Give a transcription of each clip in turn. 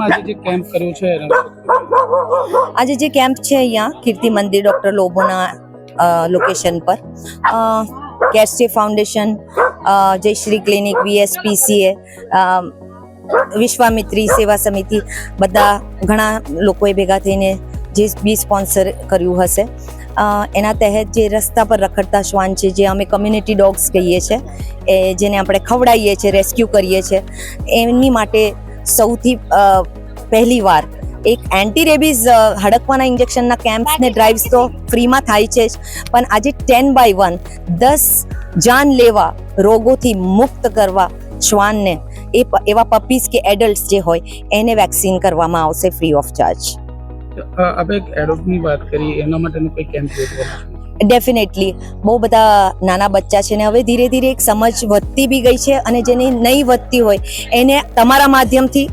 આજે જે કેમ્પ કર્યો છે આજે જે કેમ્પ છે અહીંયા કીર્તિ મંદિર ડૉક્ટર લોબોના લોકેશન પર કેરસ્ટે ફાઉન્ડેશન, જયશ્રી ક્લિનિક, VSPCA, વિશ્વામિત્રી સેવા સમિતિ, બધા ઘણા લોકોએ ભેગા થઈને જે બી સ્પોન્સર કર્યું હશે એના તહેત જે રસ્તા પર રખડતા શ્વાન છે, જે અમે કમ્યુનિટી ડોગ્સ કહીએ છીએ, એ જેને આપણે ખવડાવીએ છીએ, રેસ્ક્યુ કરીએ છીએ, એમની માટે સૌથી પહેલીવાર એક એન્ટી રેબીઝ હડકવાના ઇન્જેક્શનના કેમ્પ્સ ને ડ્રાઇવ્સ તો ફ્રીમાં થાય છે જ, પણ આજે 10 by 1 10 જાનલેવા રોગોથી મુક્ત કરવા શ્વાનને, એવા પપીઝ કે એડલ્ટ્સ જે હોય એને વેક્સિન કરવામાં આવશે ફ્રી ઓફ ચાર્જ. આપણે એક એડોપ્ટની વાત કરી, એના માટેનો કોઈ કેમ્પ યોજવાનો? ડેફિનેટલી બહુ બધા નાના બચ્ચા છે ને હવે ધીરે ધીરે એક સમજ વધતી બી ગઈ છે, અને જેની નહીં વધતી હોય એને તમારા માધ્યમથી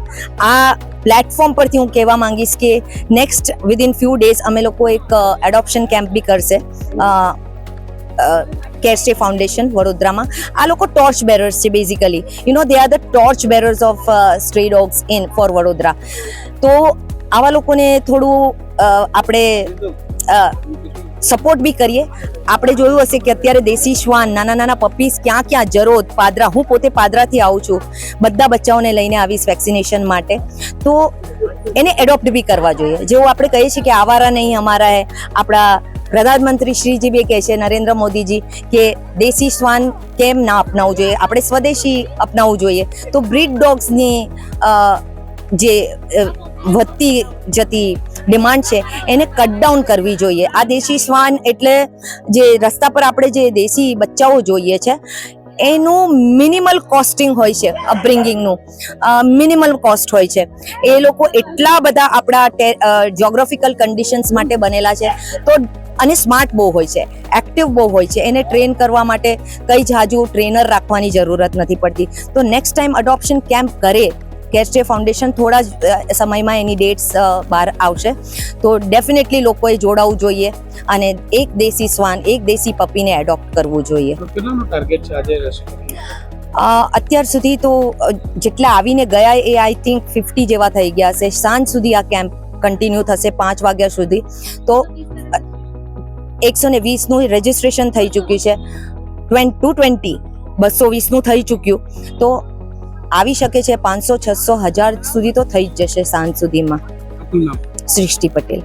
આ પ્લેટફોર્મ પરથી હું કહેવા માંગીશ કે નેક્સ્ટ વિધિન ફ્યુ ડેઝ અમે લોકો એક એડોપ્શન કેમ્પ બી કરશે કેરસ્ટે ફાઉન્ડેશન વડોદરામાં. આ લોકો ટોર્ચ બેરર્સ છે basically, they are the torch bearers of stray dogs in for Vadodara. તો આવા લોકોને થોડું આપણે સપોર્ટ બી કરીએ. આપણે જોયું હશે કે અત્યારે દેશી શ્વાન, નાના નાના પપીઝ ક્યાં ક્યાં, જરોદ, પાદરા, હું પોતે પાદરાથી આવું છું, બધા બચ્ચાઓને લઈને આવીશ વેક્સિનેશન માટે. તો એને એડોપ્ટ બી કરવા જોઈએ. જેવું આપણે કહીએ છીએ કે આવારા નહીં અમારા હે, આપણા પ્રધાનમંત્રી શ્રીજી બી કહે છે, નરેન્દ્ર મોદીજી, કે દેશી શ્વાન કેમ ના અપનાવવું જોઈએ, આપણે સ્વદેશી અપનાવવું જોઈએ. તો બ્રીડ ડોગ્સની જે વધતી જતી ડિમાન્ડ છે એને કટ ડાઉન કરવી જોઈએ. આ દેશી શ્વાન એટલે જે રસ્તા પર આપણે જે દેશી બચ્ચાઓ જોઈએ છે એનું મિનિમલ કોસ્ટિંગ હોય છે, અપબ્રિંગિંગનું મિનિમલ કોસ્ટ હોય છે. એ લોકો એટલા બધા આપણા જ્યોગ્રાફિકલ કન્ડિશન્સ માટે બનેલા છે, તો અને સ્માર્ટ બહુ હોય છે, એક્ટિવ બહુ હોય છે. એને ટ્રેન કરવા માટે કઈ જાજુ ટ્રેનર રાખવાની જરૂરત નથી પડતી. તો નેક્સ્ટ ટાઈમ અડોપ્શન કેમ્પ કરે કેરસ્ટે ફાઉન્ડેશન, થોડા જ સમયમાં એની ડેટ્સ બહાર આવશે. તો ડેફિનેટલી લોકોએ જોડાવું જોઈએ અને એક દેશી શ્વાન, એક દેશી પપીને એડોપ્ટ કરવું જોઈએ. કેટલાનો ટાર્ગેટ છે આજે? અત્યાર સુધી તો જેટલા આવીને ગયા એ આઈ થિંક 50 જેવા થઈ ગયા હશે. સાંજ સુધી આ કેમ્પ કન્ટિન્યુ થશે, 5 વાગ્યા સુધી. તો 120નું રજિસ્ટ્રેશન થઈ ચૂક્યું છે, 220નું થઈ ચૂક્યું. તો આવી શકે છે 500, 600, 1000 સુધી તો થઈ જ જશે સાંજ સુધીમાં. સૃષ્ટિ પટેલ.